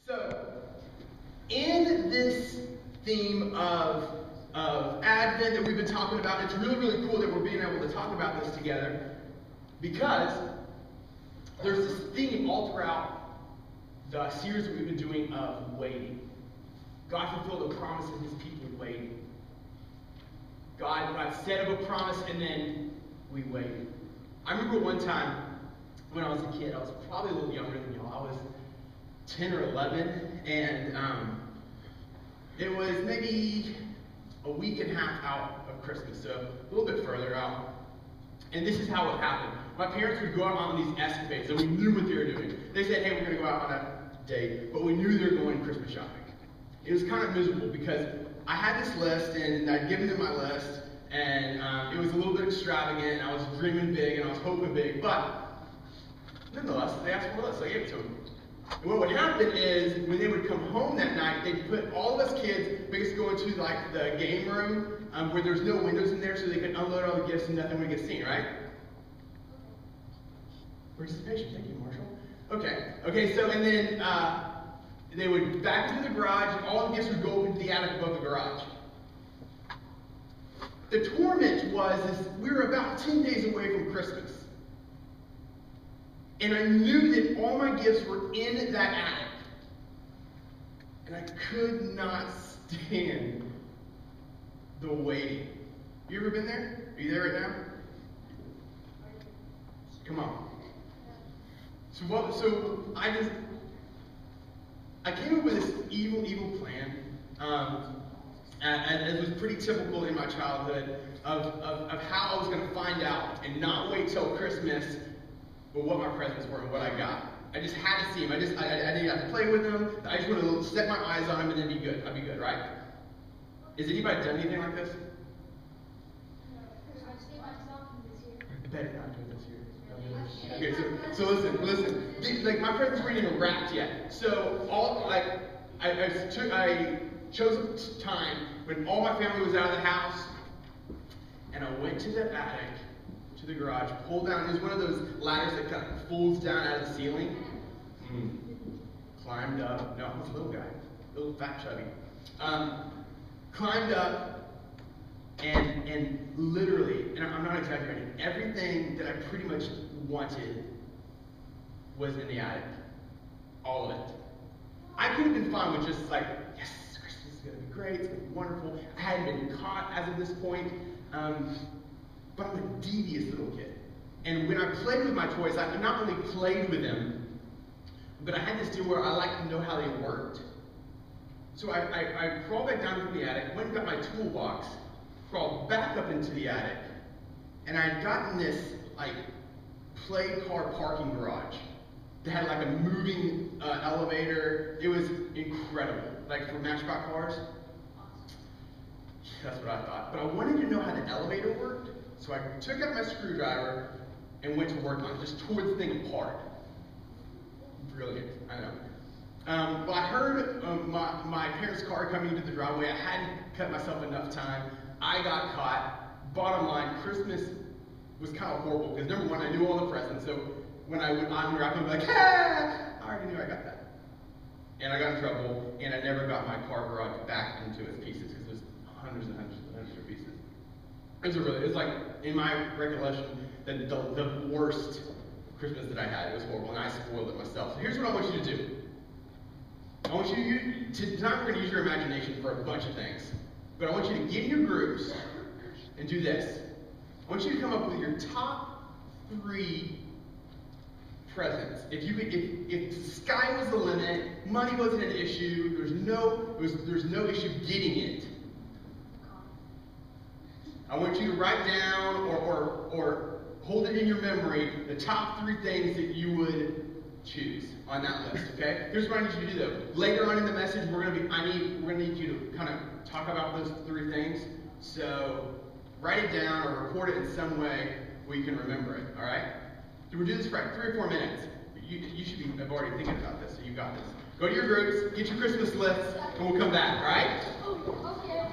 So, in this theme of Advent that we've been talking about, it's really, really cool that we're being able to talk about this together because there's this theme all throughout the series that we've been doing of waiting. God fulfilled a promise in his people waiting. God set up a promise and then we waited. I remember one time when I was a kid, I was probably a little younger than y'all. I was 10 or 11, and it was maybe a week and a half out of Christmas, so a little bit further out. And this is how it happened. My parents would go out on these escapades, and we knew what they were doing. They said, hey, we're going to go out on a date, but we knew they were going Christmas shopping. It was kind of miserable because I had this list, and I'd given them my list, and it was a little bit extravagant, and I was dreaming big, and I was hoping big, but nonetheless, they asked for a list, so I gave it to them. And what would happen is, when they would come home that night, they'd put all of us kids basically go into like the game room where there's no windows in there so they could unload all the gifts and nothing would get seen, right? Participation, thank you, Marshall. Okay, so and then they would back into the garage and all the gifts would go into the attic above the garage. The torment was we were about 10 days away from Christmas. And I knew that all my gifts were in that attic. And I could not stand the waiting. You ever been there? Are you there right now? Come on. So I came up with this evil plan. As was pretty typical in my childhood of how I was going to find out and not wait till Christmas but what my presents were and what I got. I just had to see them. I didn't have to play with them. I just wanted to set my eyes on them and then be good. I'd be good, right? Has anybody done anything like this? I better not do it this year. Okay, so listen. Like my presents weren't even wrapped yet. So I chose a time when all my family was out of the house, and I went to the attic, to the garage, pulled down. It was one of those ladders that kind of folds down out of the ceiling. Climbed up. No, I was a little guy, little fat chubby. Climbed up, and literally, and I'm not exaggerating, everything that I pretty much wanted was in the attic. All of it. I could have been fine with just like, yes, Christmas is going to be great, it's going to be wonderful. I hadn't been caught as of this point. But I'm a devious little kid. And when I played with my toys, I not only played with them, but I had this deal where I liked to know how they worked. So I crawled back down into the attic, went and got my toolbox, crawled back up into the attic, and I had gotten this like play car parking garage that had like a moving elevator. It was incredible, like for Matchbox cars. That's what I thought. But I wanted to know how the elevator worked. So I took out my screwdriver and went to work on it, just tore the thing apart. Brilliant, I know. But I heard my parents' car coming into the driveway. I hadn't cut myself enough time. I got caught. Bottom line, Christmas was kind of horrible because number one, I knew all the presents. So when I would unwrap them, I'd be like, ah! I already knew I got that. And I got in trouble, and I never got my car garage back into its pieces because there's hundreds and hundreds of pieces. It's like, in my recollection, the worst Christmas that I had. It was horrible, and I spoiled it myself. So here's what I want you to do. I want you to, tonight we're going to use your imagination for a bunch of things. But I want you to get in your groups and do this. I want you to come up with your top 3 presents. If the sky was the limit, money wasn't an issue, there's no issue getting it. I want you to write down or hold it in your memory the top 3 things that you would choose on that list. Okay? Here's what I need you to do though. Later on in the message, we're gonna need you to kind of talk about those 3 things. So write it down or record it in some way where you can remember it. All right? So we'll do this for like 3 or 4 minutes. You should have already thinking about this, so you got this. Go to your groups, get your Christmas lists, and we'll come back. All right? Okay.